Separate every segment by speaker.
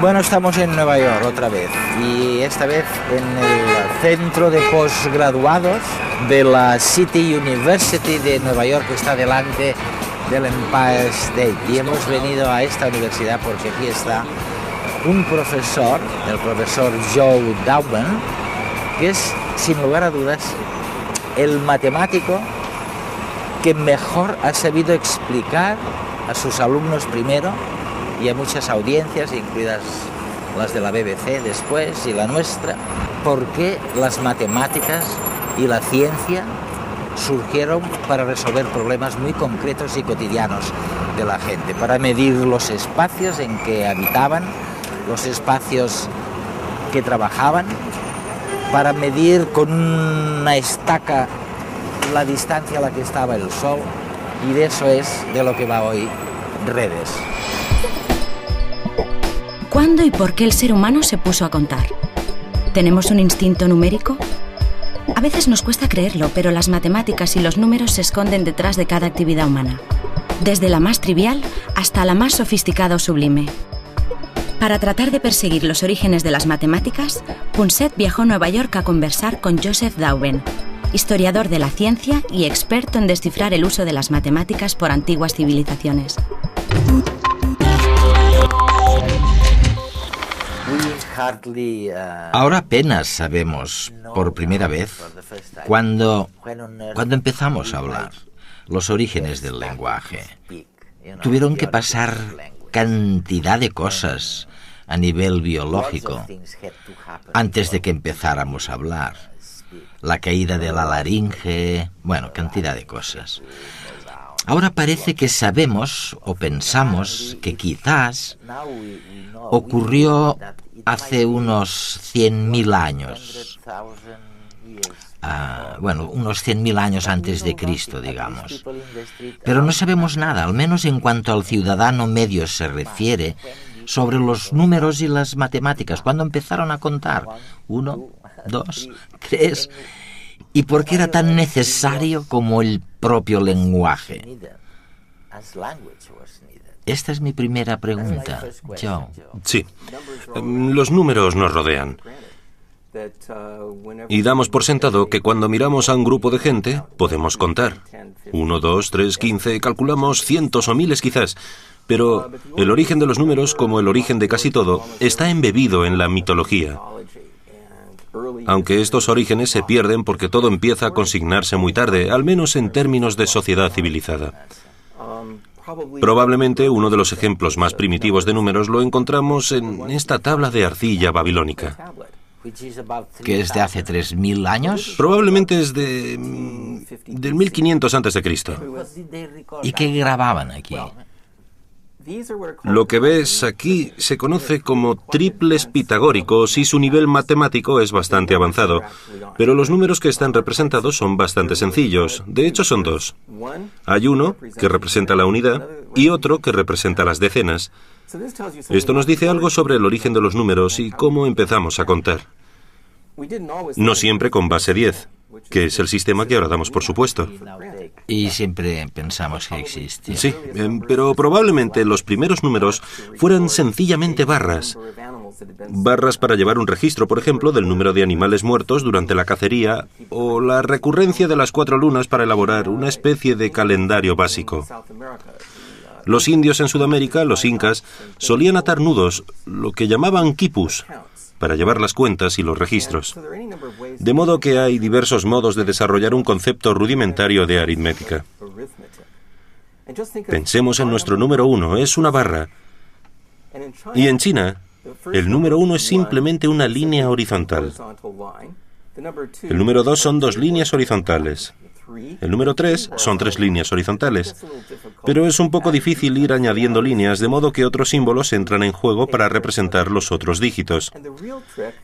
Speaker 1: Bueno, estamos en Nueva York otra vez, y esta vez en el centro de posgraduados de la City University de Nueva York, que está delante del Empire State. Y hemos venido a esta universidad porque aquí está un profesor, el profesor Joe Dowben, que es, sin lugar a dudas, el matemático que mejor ha sabido explicar a sus alumnos primero y a muchas audiencias, incluidas las de la BBC después y la nuestra, por qué las matemáticas y la ciencia surgieron para resolver problemas muy concretos y cotidianos de la gente, para medir los espacios en que habitaban, los espacios que trabajaban, para medir con una estaca la distancia a la que estaba el sol, y de eso es de lo que va hoy Redes.
Speaker 2: ¿Cuándo y por qué el ser humano se puso a contar? ¿Tenemos un instinto numérico? A veces nos cuesta creerlo, pero las matemáticas y los números se esconden detrás de cada actividad humana, desde la más trivial hasta la más sofisticada o sublime. Para tratar de perseguir los orígenes de las matemáticas, Punset viajó a Nueva York a conversar con Joseph Dowben, historiador de la ciencia y experto en descifrar el uso de las matemáticas por antiguas civilizaciones.
Speaker 1: Ahora apenas sabemos, por primera vez, cuándo empezamos a hablar, los orígenes del lenguaje. Tuvieron que pasar cantidad de cosas a nivel biológico antes de que empezáramos a hablar. La caída de la laringe, bueno, cantidad de cosas. Ahora parece que sabemos o pensamos que quizás ocurrió hace unos 100.000 años. Unos 100.000 años antes de Cristo, digamos. Pero no sabemos nada, al menos en cuanto al ciudadano medio se refiere, sobre los números y las matemáticas. ¿Cuándo empezaron a contar? 1, 2, 3... ¿Y por qué era tan necesario como el propio lenguaje? Esta es mi primera pregunta, Joe.
Speaker 3: Sí, los números nos rodean. Y damos por sentado que cuando miramos a un grupo de gente, podemos contar. 1, 2, 3, 15, calculamos cientos o miles quizás. Pero el origen de los números, como el origen de casi todo, está embebido en la mitología. Aunque estos orígenes se pierden porque todo empieza a consignarse muy tarde, al menos en términos de sociedad civilizada. Probablemente uno de los ejemplos más primitivos de números lo encontramos en esta tabla de arcilla babilónica.
Speaker 1: ¿Que es de hace 3.000 años?
Speaker 3: Probablemente es del 1500 a.C.
Speaker 1: ¿Y qué grababan aquí?
Speaker 3: Lo que ves aquí se conoce como triples pitagóricos y su nivel matemático es bastante avanzado, pero los números que están representados son bastante sencillos. De hecho, son dos. Hay uno que representa la unidad y otro que representa las decenas. Esto nos dice algo sobre el origen de los números y cómo empezamos a contar. No siempre con base 10, que es el sistema que ahora damos por supuesto.
Speaker 1: Y siempre pensamos que existe.
Speaker 3: Sí, pero probablemente los primeros números fueran sencillamente barras. Barras para llevar un registro, por ejemplo, del número de animales muertos durante la cacería o la recurrencia de las 4 lunas para elaborar una especie de calendario básico. Los indios en Sudamérica, los incas, solían atar nudos, lo que llamaban quipus, para llevar las cuentas y los registros. De modo que hay diversos modos de desarrollar un concepto rudimentario de aritmética. Pensemos en nuestro número 1, es una barra. Y en China, el número 1 es simplemente una línea horizontal. El número 2 son 2 líneas horizontales. El número 3 son 3 líneas horizontales. Pero es un poco difícil ir añadiendo líneas, de modo que otros símbolos entran en juego para representar los otros dígitos.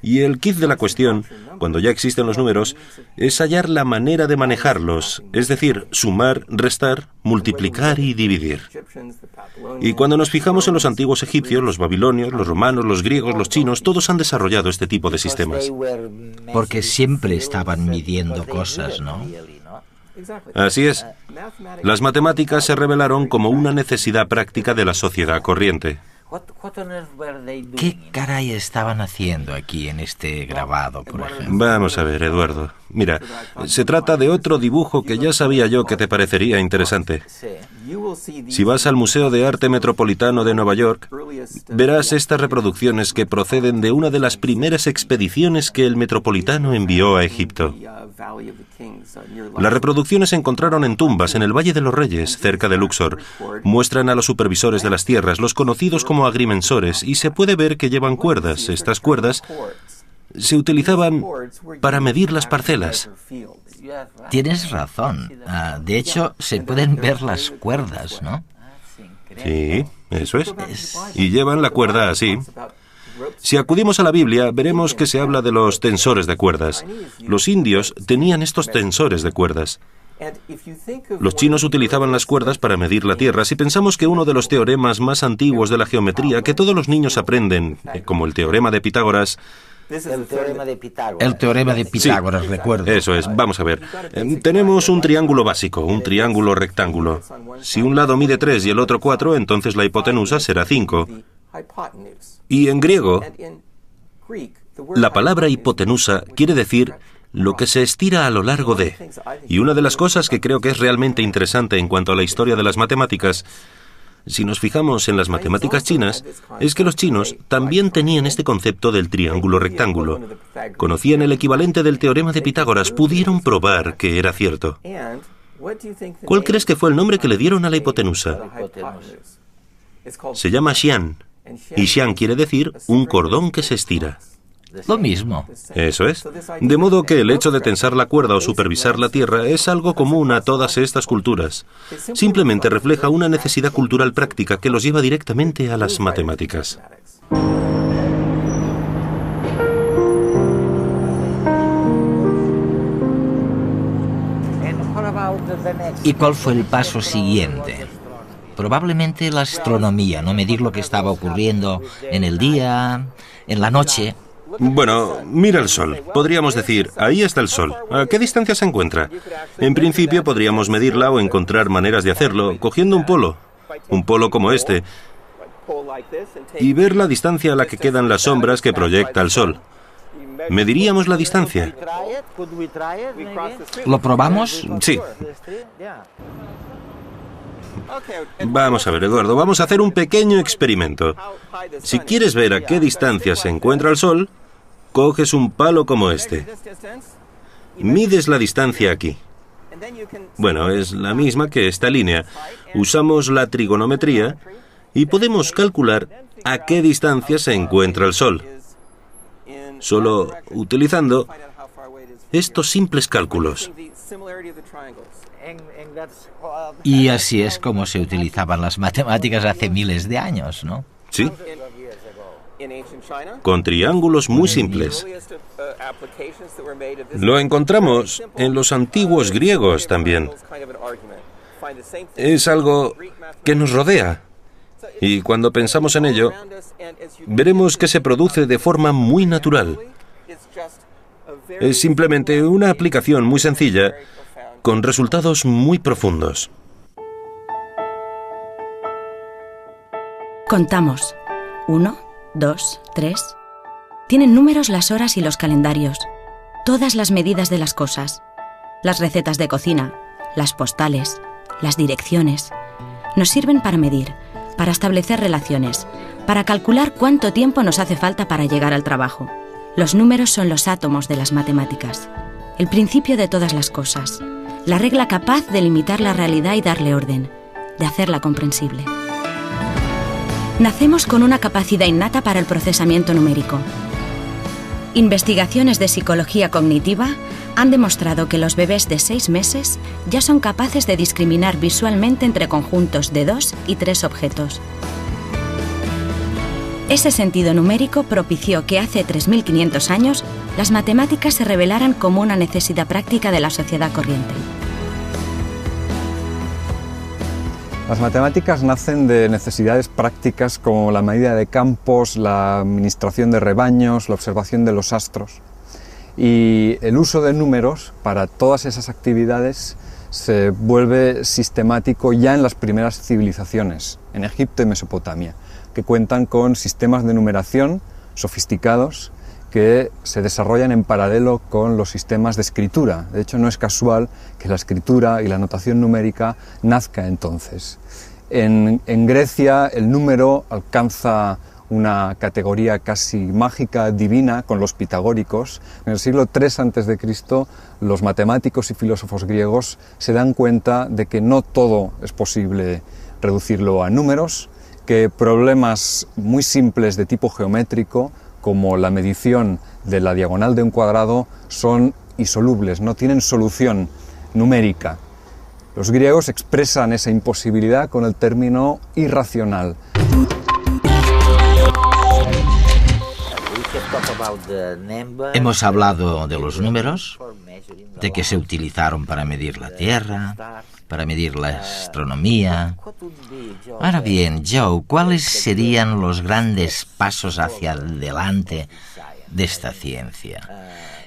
Speaker 3: Y el kit de la cuestión, cuando ya existen los números, es hallar la manera de manejarlos, es decir, sumar, restar, multiplicar y dividir. Y cuando nos fijamos en los antiguos egipcios, los babilonios, los romanos, los griegos, los chinos, todos han desarrollado este tipo de sistemas.
Speaker 1: Porque siempre estaban midiendo cosas, ¿no?
Speaker 3: Así es. Las matemáticas se revelaron como una necesidad práctica de la sociedad corriente.
Speaker 1: ¿Qué caray estaban haciendo aquí en este grabado, por ejemplo?
Speaker 3: Vamos a ver, Eduardo. Mira, se trata de otro dibujo que ya sabía yo que te parecería interesante. Si vas al Museo de Arte Metropolitano de Nueva York, verás estas reproducciones que proceden de una de las primeras expediciones que el Metropolitano envió a Egipto. Las reproducciones se encontraron en tumbas en el Valle de los Reyes, cerca de Luxor. Muestran a los supervisores de las tierras, los conocidos como agrimensores, y se puede ver que llevan cuerdas. Estas cuerdas se utilizaban para medir las parcelas.
Speaker 1: Tienes razón. De hecho, se pueden ver las cuerdas, ¿no?
Speaker 3: Sí, eso es. Y llevan la cuerda así. Si acudimos a la Biblia, veremos que se habla de los tensores de cuerdas. Los indios tenían estos tensores de cuerdas. Los chinos utilizaban las cuerdas para medir la tierra. Si pensamos que uno de los teoremas más antiguos de la geometría que todos los niños aprenden, como el teorema de Pitágoras...
Speaker 1: El teorema de Pitágoras, sí, recuerdo.
Speaker 3: Eso es, vamos a ver. Tenemos un triángulo básico, un triángulo rectángulo. Si un lado mide 3 y el otro 4, entonces la hipotenusa será 5. Y en griego, la palabra hipotenusa quiere decir lo que se estira a lo largo de. Y una de las cosas que creo que es realmente interesante en cuanto a la historia de las matemáticas, si nos fijamos en las matemáticas chinas, es que los chinos también tenían este concepto del triángulo rectángulo. Conocían el equivalente del teorema de Pitágoras, pudieron probar que era cierto. ¿Cuál crees que fue el nombre que le dieron a la hipotenusa? Se llama xian, y xian quiere decir un cordón que se estira.
Speaker 1: Lo mismo.
Speaker 3: Eso es. De modo que el hecho de tensar la cuerda o supervisar la tierra es algo común a todas estas culturas. Simplemente refleja una necesidad cultural práctica que los lleva directamente a las matemáticas.
Speaker 1: ¿Y cuál fue el paso siguiente? Probablemente la astronomía, no medir lo que estaba ocurriendo en el día, en la noche.
Speaker 3: Bueno, mira el Sol. Podríamos decir, ahí está el Sol. ¿A qué distancia se encuentra? En principio podríamos medirla o encontrar maneras de hacerlo, cogiendo un polo como este, y ver la distancia a la que quedan las sombras que proyecta el Sol. ¿Mediríamos la distancia?
Speaker 1: ¿Lo probamos?
Speaker 3: Sí. Vamos a ver, Eduardo, vamos a hacer un pequeño experimento. Si quieres ver a qué distancia se encuentra el Sol, coges un palo como este. Mides la distancia aquí. Bueno, es la misma que esta línea. Usamos la trigonometría y podemos calcular a qué distancia se encuentra el Sol. Solo utilizando estos simples cálculos.
Speaker 1: Y así es como se utilizaban las matemáticas hace miles de años, ¿no?
Speaker 3: Sí. Con triángulos muy simples. Lo encontramos en los antiguos griegos también. Es algo que nos rodea. Y cuando pensamos en ello, veremos que se produce de forma muy natural. Es simplemente una aplicación muy sencilla, con resultados muy profundos.
Speaker 2: Contamos. 1, 2, 3. Tienen números las horas y los calendarios. Todas las medidas de las cosas. Las recetas de cocina, las postales, las direcciones. Nos sirven para medir, para establecer relaciones, para calcular cuánto tiempo nos hace falta para llegar al trabajo. Los números son los átomos de las matemáticas. El principio de todas las cosas. La regla capaz de limitar la realidad y darle orden, de hacerla comprensible. Nacemos con una capacidad innata para el procesamiento numérico. Investigaciones de psicología cognitiva han demostrado que los bebés de 6 meses ya son capaces de discriminar visualmente entre conjuntos de 2 y 3 objetos. Ese sentido numérico propició que hace 3.500 años las matemáticas se revelaran como una necesidad práctica de la sociedad corriente.
Speaker 4: Las matemáticas nacen de necesidades prácticas como la medida de campos, la administración de rebaños, la observación de los astros. Y el uso de números para todas esas actividades se vuelve sistemático ya en las primeras civilizaciones, en Egipto y Mesopotamia, que cuentan con sistemas de numeración sofisticados que se desarrollan en paralelo con los sistemas de escritura. De hecho, no es casual que la escritura y la notación numérica nazca entonces. En Grecia el número alcanza una categoría casi mágica, divina, con los pitagóricos. En el siglo III a.C., los matemáticos y filósofos griegos se dan cuenta de que no todo es posible reducirlo a números, que problemas muy simples de tipo geométrico, como la medición de la diagonal de un cuadrado, son insolubles, no tienen solución numérica. Los griegos expresan esa imposibilidad con el término irracional.
Speaker 1: Hemos hablado de los números, de que se utilizaron para medir la Tierra, para medir la astronomía. Ahora bien, Joe, ¿cuáles serían los grandes pasos hacia adelante de esta ciencia?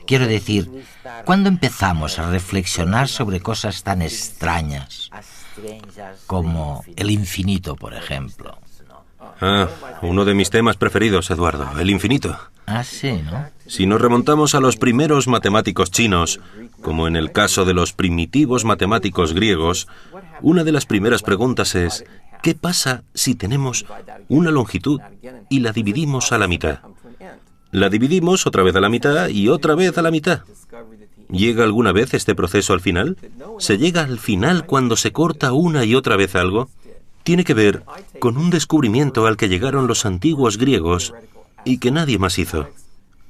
Speaker 1: Quiero decir, ¿cuándo empezamos a reflexionar sobre cosas tan extrañas como el infinito, por ejemplo?
Speaker 3: Uno de mis temas preferidos, Eduardo, el infinito.
Speaker 1: Ah, sí, ¿no?
Speaker 3: Si nos remontamos a los primeros matemáticos chinos, como en el caso de los primitivos matemáticos griegos, una de las primeras preguntas es: ¿qué pasa si tenemos una longitud y la dividimos a la mitad? La dividimos otra vez a la mitad y otra vez a la mitad. ¿Llega alguna vez este proceso al final? ¿Se llega al final cuando se corta una y otra vez algo? Tiene que ver con un descubrimiento al que llegaron los antiguos griegos y que nadie más hizo.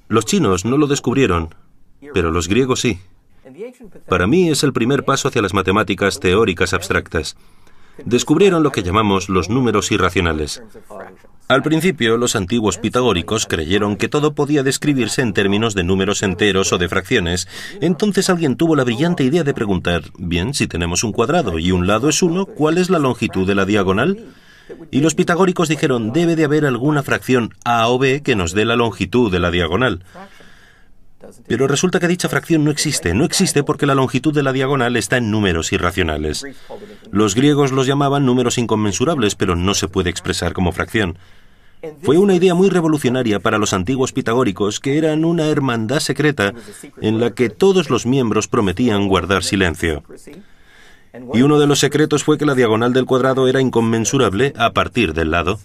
Speaker 3: Los chinos no lo descubrieron, pero los griegos sí. Para mí es el primer paso hacia las matemáticas teóricas abstractas. Descubrieron lo que llamamos los números irracionales. Al principio, los antiguos pitagóricos creyeron que todo podía describirse en términos de números enteros o de fracciones. Entonces alguien tuvo la brillante idea de preguntar: bien, si tenemos un cuadrado y un lado es 1, ¿cuál es la longitud de la diagonal? Y los pitagóricos dijeron: debe de haber alguna fracción a o b que nos dé la longitud de la diagonal. Pero resulta que dicha fracción no existe porque la longitud de la diagonal está en números irracionales. Los griegos los llamaban números inconmensurables, pero no se puede expresar como fracción. Fue una idea muy revolucionaria para los antiguos pitagóricos, que eran una hermandad secreta en la que todos los miembros prometían guardar silencio. Y uno de los secretos fue que la diagonal del cuadrado era inconmensurable a partir del lado.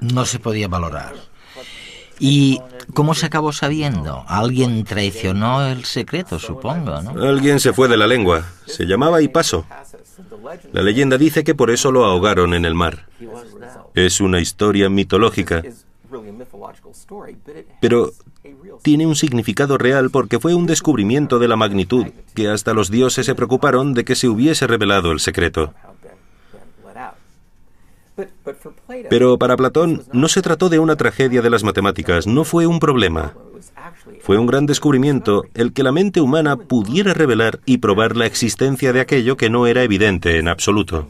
Speaker 1: No se podía valorar. ¿Y cómo se acabó sabiendo? Alguien traicionó el secreto, supongo, ¿no?
Speaker 3: Alguien se fue de la lengua. Se llamaba Hipaso. La leyenda dice que por eso lo ahogaron en el mar. Es una historia mitológica, pero tiene un significado real porque fue un descubrimiento de la magnitud que hasta los dioses se preocuparon de que se hubiese revelado el secreto. Pero para Platón no se trató de una tragedia de las matemáticas, no fue un problema. Fue un gran descubrimiento el que la mente humana pudiera revelar y probar la existencia de aquello que no era evidente en absoluto.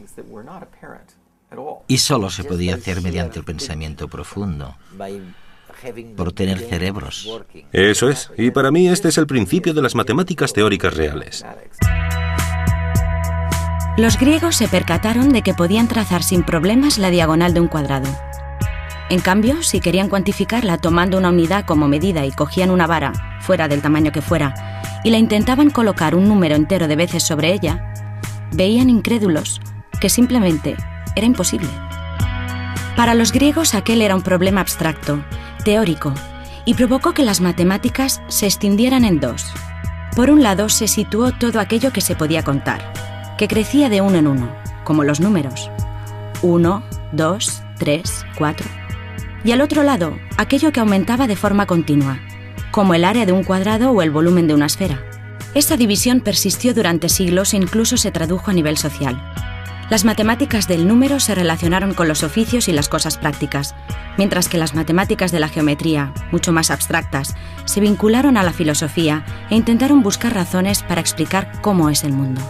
Speaker 1: Y solo se podía hacer mediante el pensamiento profundo, por tener cerebros.
Speaker 3: Eso es, y para mí este es el principio de las matemáticas teóricas reales.
Speaker 2: Los griegos se percataron de que podían trazar sin problemas la diagonal de un cuadrado. En cambio, si querían cuantificarla tomando una unidad como medida y cogían una vara, fuera del tamaño que fuera, y la intentaban colocar un número entero de veces sobre ella, veían incrédulos que simplemente era imposible. Para los griegos aquel era un problema abstracto, teórico, y provocó que las matemáticas se extendieran en dos. Por un lado se situó todo aquello que se podía contar, que crecía de uno en uno, como los números. 1, 2, 3, 4. Y al otro lado, aquello que aumentaba de forma continua, como el área de un cuadrado o el volumen de una esfera. Esta división persistió durante siglos e incluso se tradujo a nivel social. Las matemáticas del número se relacionaron con los oficios y las cosas prácticas, mientras que las matemáticas de la geometría, mucho más abstractas, se vincularon a la filosofía e intentaron buscar razones para explicar cómo es el mundo.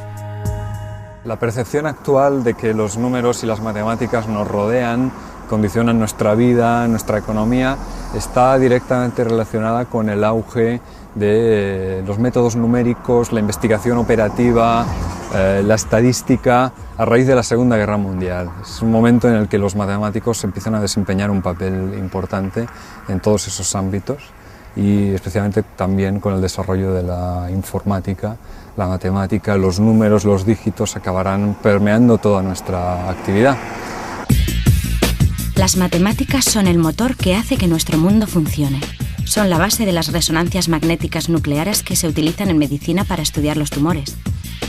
Speaker 4: La percepción actual de que los números y las matemáticas nos rodean, condicionan nuestra vida, nuestra economía, está directamente relacionada con el auge de los métodos numéricos, la investigación operativa, la estadística a raíz de la Segunda Guerra Mundial. Es un momento en el que los matemáticos empiezan a desempeñar un papel importante en todos esos ámbitos y especialmente también con el desarrollo de la informática. La matemática, los números, los dígitos acabarán permeando toda nuestra actividad.
Speaker 2: Las matemáticas son el motor que hace que nuestro mundo funcione. Son la base de las resonancias magnéticas nucleares que se utilizan en medicina para estudiar los tumores.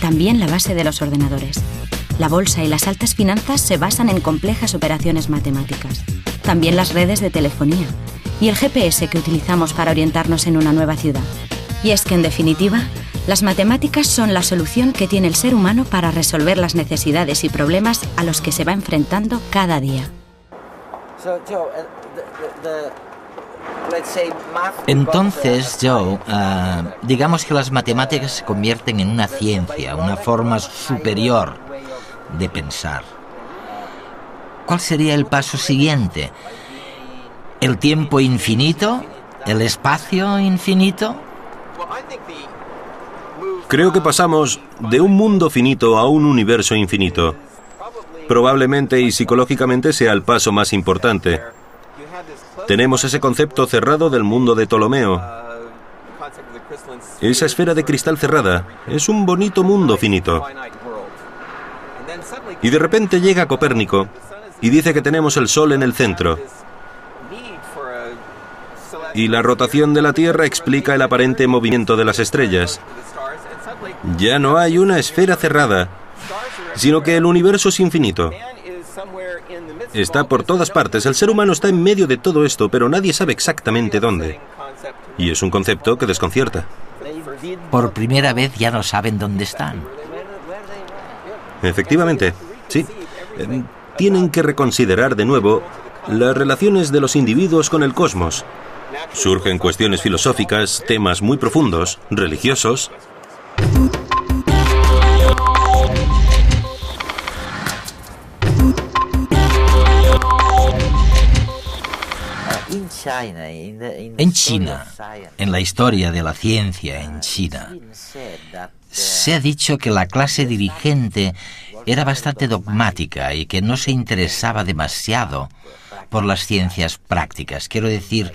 Speaker 2: También la base de los ordenadores. La bolsa y las altas finanzas se basan en complejas operaciones matemáticas. También las redes de telefonía. Y el GPS que utilizamos para orientarnos en una nueva ciudad. Y es que, en definitiva, las matemáticas son la solución que tiene el ser humano para resolver las necesidades y problemas a los que se va enfrentando cada día.
Speaker 1: Entonces, Joe, digamos que las matemáticas se convierten en una ciencia, una forma superior de pensar. ¿Cuál sería el paso siguiente? ¿El tiempo infinito? ¿El espacio infinito?
Speaker 3: Creo que pasamos de un mundo finito a un universo infinito. Probablemente y psicológicamente sea el paso más importante. Tenemos ese concepto cerrado del mundo de Ptolomeo. Esa esfera de cristal cerrada es un bonito mundo finito. Y de repente llega Copérnico y dice que tenemos el Sol en el centro. Y la rotación de la Tierra explica el aparente movimiento de las estrellas. Ya no hay una esfera cerrada, sino que el universo es infinito. Está por todas partes. El ser humano está en medio de todo esto, pero nadie sabe exactamente dónde. Y es un concepto que desconcierta.
Speaker 1: Por primera vez ya no saben dónde están.
Speaker 3: Efectivamente, sí. Tienen que reconsiderar de nuevo las relaciones de los individuos con el cosmos. Surgen cuestiones filosóficas, temas muy profundos, religiosos.
Speaker 1: En China, en la historia de la ciencia en China, se ha dicho que la clase dirigente era bastante dogmática y que no se interesaba demasiado por las ciencias prácticas. Quiero decir,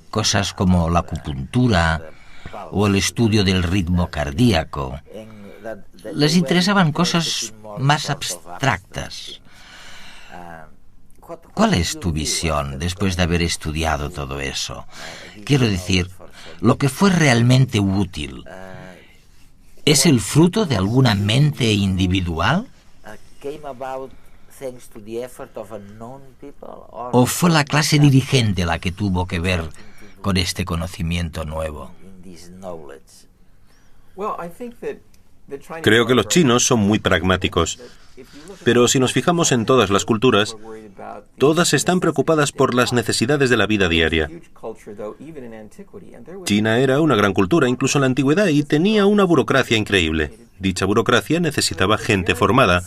Speaker 1: cosas como la acupuntura o el estudio del ritmo cardíaco. Les interesaban cosas más abstractas. ¿Cuál es tu visión después de haber estudiado todo eso? Quiero decir, lo que fue realmente útil, ¿es el fruto de alguna mente individual? ¿O fue la clase dirigente la que tuvo que ver con este conocimiento nuevo?
Speaker 3: Creo que los chinos son muy pragmáticos. Pero si nos fijamos en todas las culturas, todas están preocupadas por las necesidades de la vida diaria. China era una gran cultura, incluso en la antigüedad, y tenía una burocracia increíble. Dicha burocracia necesitaba gente formada,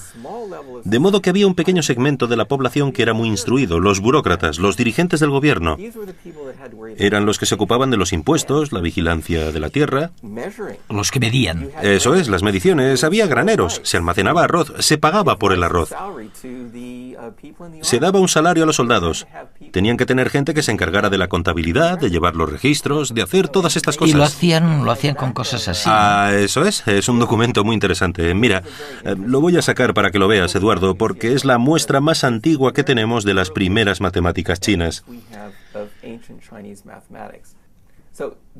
Speaker 3: de modo que había un pequeño segmento de la población que era muy instruido, los burócratas, los dirigentes del gobierno. Eran los que se ocupaban de los impuestos, la vigilancia de la tierra.
Speaker 1: Los que medían.
Speaker 3: Eso es, las mediciones. Había graneros, se almacenaba arroz, se pagaba por el arroz. Se daba un salario a los soldados. Tenían que tener gente que se encargara de la contabilidad, de llevar los registros, de hacer todas estas cosas.
Speaker 1: Y lo hacían con cosas así.
Speaker 3: Eso es un documento muy interesante. Mira, lo voy a sacar para que lo veas, Eduardo, porque es la muestra más antigua que tenemos de las primeras matemáticas chinas.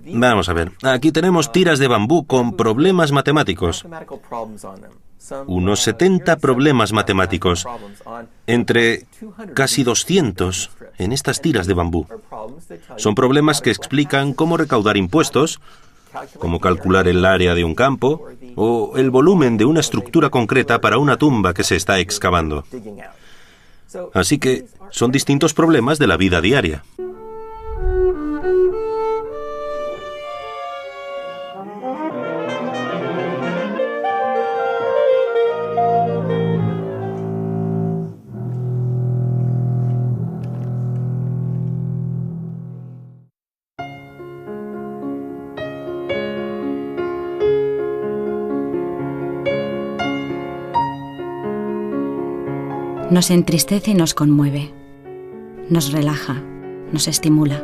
Speaker 3: Vamos a ver, aquí tenemos tiras de bambú con problemas matemáticos. Unos 70 problemas matemáticos, entre casi 200 en estas tiras de bambú. Son problemas que explican cómo recaudar impuestos, cómo calcular el área de un campo o el volumen de una estructura concreta para una tumba que se está excavando. Así que son distintos problemas de la vida diaria.
Speaker 2: Nos entristece y nos conmueve, nos relaja, nos estimula.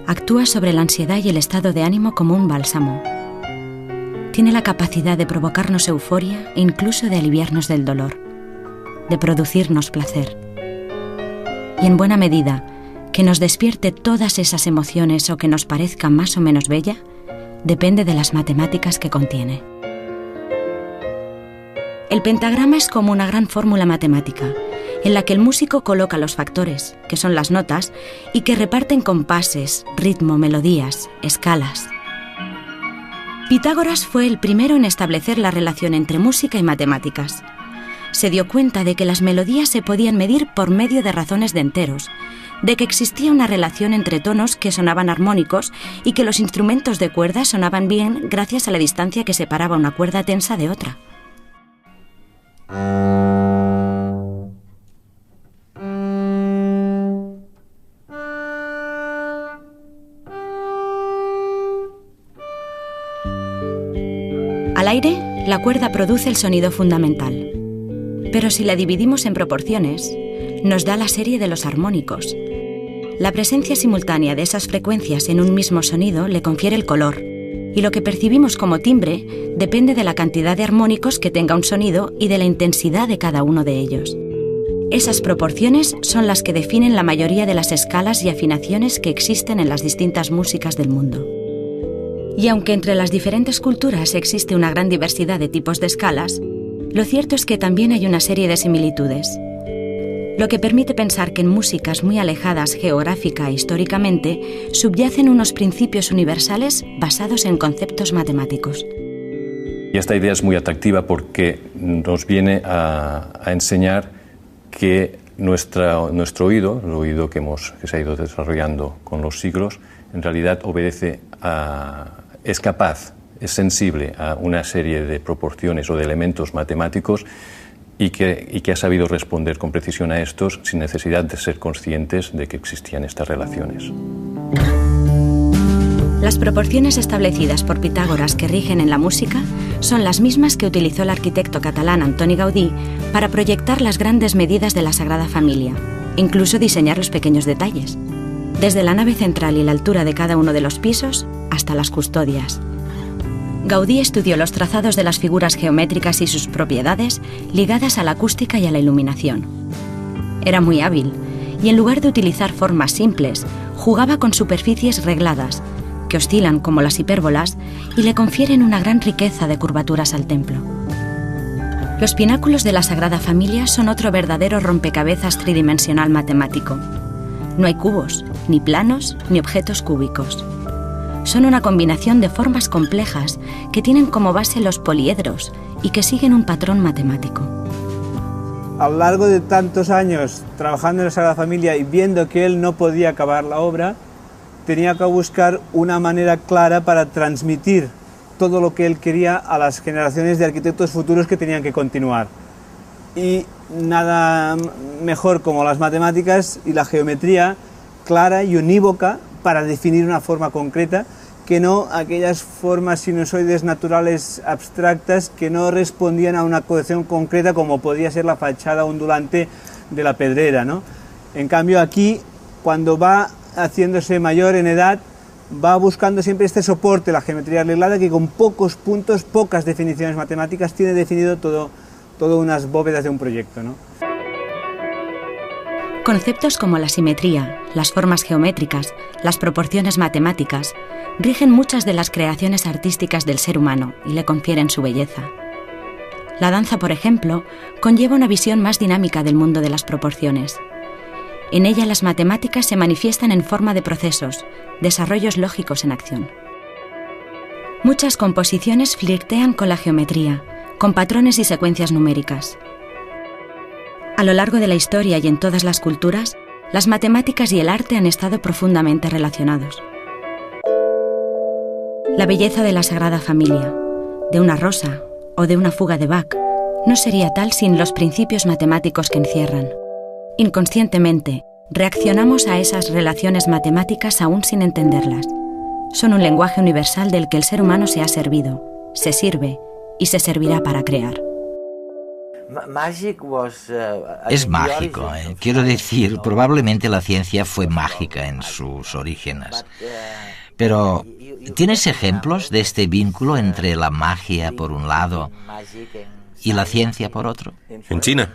Speaker 2: Actúa sobre la ansiedad y el estado de ánimo como un bálsamo. Tiene la capacidad de provocarnos euforia e incluso de aliviarnos del dolor, de producirnos placer. Y en buena medida, que nos despierte todas esas emociones o que nos parezca más o menos bella, depende de las matemáticas que contiene. El pentagrama es como una gran fórmula matemática, en la que el músico coloca los factores, que son las notas, y que reparten compases, ritmo, melodías, escalas. Pitágoras fue el primero en establecer la relación entre música y matemáticas. Se dio cuenta de que las melodías se podían medir por medio de razones de enteros, de que existía una relación entre tonos que sonaban armónicos y que los instrumentos de cuerda sonaban bien gracias a la distancia que separaba una cuerda tensa de otra. Al aire, la cuerda produce el sonido fundamental. Pero si la dividimos en proporciones, nos da la serie de los armónicos. La presencia simultánea de esas frecuencias en un mismo sonido le confiere el color, y lo que percibimos como timbre depende de la cantidad de armónicos que tenga un sonido y de la intensidad de cada uno de ellos. Esas proporciones son las que definen la mayoría de las escalas y afinaciones que existen en las distintas músicas del mundo. Y aunque entre las diferentes culturas existe una gran diversidad de tipos de escalas, lo cierto es que también hay una serie de similitudes, lo que permite pensar que en músicas muy alejadas geográfica e históricamente subyacen unos principios universales basados en conceptos matemáticos.
Speaker 5: Y esta idea es muy atractiva porque nos viene a enseñar que nuestro oído, el oído que se ha ido desarrollando con los siglos, en realidad es capaz, es sensible a una serie de proporciones o de elementos matemáticos y que ha sabido responder con precisión a estos sin necesidad de ser conscientes de que existían estas relaciones.
Speaker 2: Las proporciones establecidas por Pitágoras que rigen en la música son las mismas que utilizó el arquitecto catalán Antoni Gaudí para proyectar las grandes medidas de la Sagrada Familia, incluso diseñar los pequeños detalles, desde la nave central y la altura de cada uno de los pisos hasta las custodias. Gaudí estudió los trazados de las figuras geométricas y sus propiedades ligadas a la acústica y a la iluminación. Era muy hábil y en lugar de utilizar formas simples, jugaba con superficies regladas, que oscilan como las hipérbolas y le confieren una gran riqueza de curvaturas al templo. Los pináculos de la Sagrada Familia son otro verdadero rompecabezas tridimensional matemático. No hay cubos, ni planos, ni objetos cúbicos. Son una combinación de formas complejas que tienen como base los poliedros y que siguen un patrón matemático.
Speaker 6: A lo largo de tantos años trabajando en la Sagrada Familia y viendo que él no podía acabar la obra, tenía que buscar una manera clara para transmitir todo lo que él quería a las generaciones de arquitectos futuros que tenían que continuar. Y nada mejor como las matemáticas y la geometría clara y unívoca para definir una forma concreta, que no aquellas formas sinusoides naturales abstractas que no respondían a una condición concreta como podía ser la fachada ondulante de la Pedrera, ¿no? En cambio aquí, cuando va haciéndose mayor en edad, va buscando siempre este soporte, la geometría arreglada, que con pocos puntos, pocas definiciones matemáticas, tiene definido todo unas bóvedas de un proyecto, ¿no?
Speaker 2: Conceptos como la simetría, las formas geométricas, las proporciones matemáticas, rigen muchas de las creaciones artísticas del ser humano y le confieren su belleza. La danza, por ejemplo, conlleva una visión más dinámica del mundo de las proporciones. En ella las matemáticas se manifiestan en forma de procesos, desarrollos lógicos en acción. Muchas composiciones flirtean con la geometría, con patrones y secuencias numéricas. A lo largo de la historia y en todas las culturas, las matemáticas y el arte han estado profundamente relacionados. La belleza de la Sagrada Familia, de una rosa o de una fuga de Bach, no sería tal sin los principios matemáticos que encierran. Inconscientemente, reaccionamos a esas relaciones matemáticas aún sin entenderlas. Son un lenguaje universal del que el ser humano se ha servido, se sirve y se servirá para crear.
Speaker 1: Es mágico, ¿eh? Quiero decir, probablemente la ciencia fue mágica en sus orígenes. Pero, ¿tienes ejemplos de este vínculo entre la magia por un lado y la ciencia por otro?
Speaker 3: En China.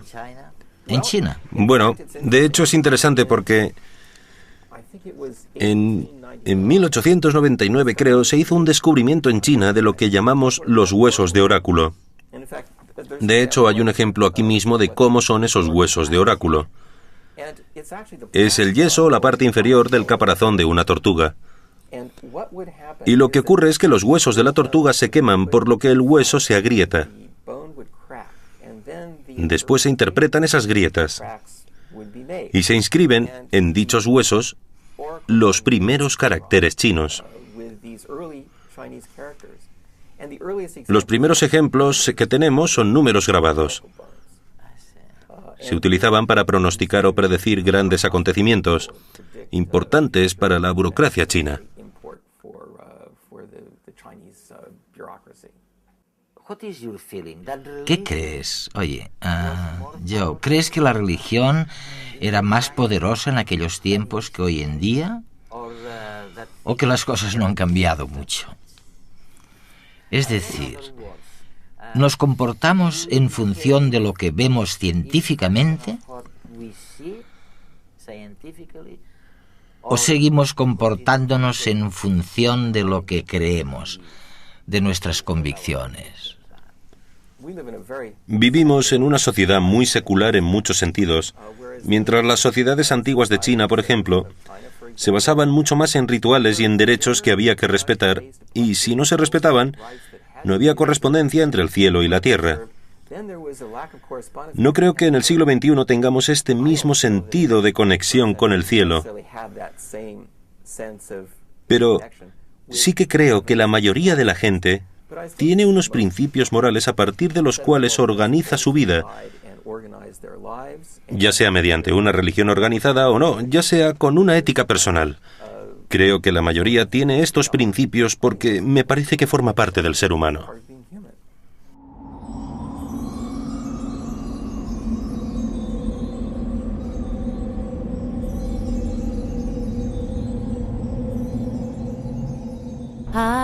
Speaker 1: ¿En China?
Speaker 3: Bueno, de hecho es interesante porque en 1899, creo, se hizo un descubrimiento en China de lo que llamamos los huesos de oráculo. De hecho, hay un ejemplo aquí mismo de cómo son esos huesos de oráculo. Es el yeso o la parte inferior del caparazón de una tortuga. Y lo que ocurre es que los huesos de la tortuga se queman, por lo que el hueso se agrieta. Después se interpretan esas grietas y se inscriben en dichos huesos los primeros caracteres chinos. Los primeros ejemplos que tenemos son números grabados. Se utilizaban para pronosticar o predecir grandes acontecimientos, importantes para la burocracia china.
Speaker 1: ¿Qué crees? Oye, Joe, ¿crees que la religión era más poderosa en aquellos tiempos que hoy en día? ¿O que las cosas no han cambiado mucho? Es decir, ¿nos comportamos en función de lo que vemos científicamente? ¿O seguimos comportándonos en función de lo que creemos, de nuestras convicciones?
Speaker 3: Vivimos en una sociedad muy secular en muchos sentidos, mientras las sociedades antiguas de China, por ejemplo, se basaban mucho más en rituales y en derechos que había que respetar, y si no se respetaban, no había correspondencia entre el cielo y la tierra. No creo que en el siglo XXI tengamos este mismo sentido de conexión con el cielo, pero sí que creo que la mayoría de la gente tiene unos principios morales a partir de los cuales organiza su vida, ya sea mediante una religión organizada o no, ya sea con una ética personal. Creo que la mayoría tiene estos principios porque me parece que forma parte del ser humano.
Speaker 7: I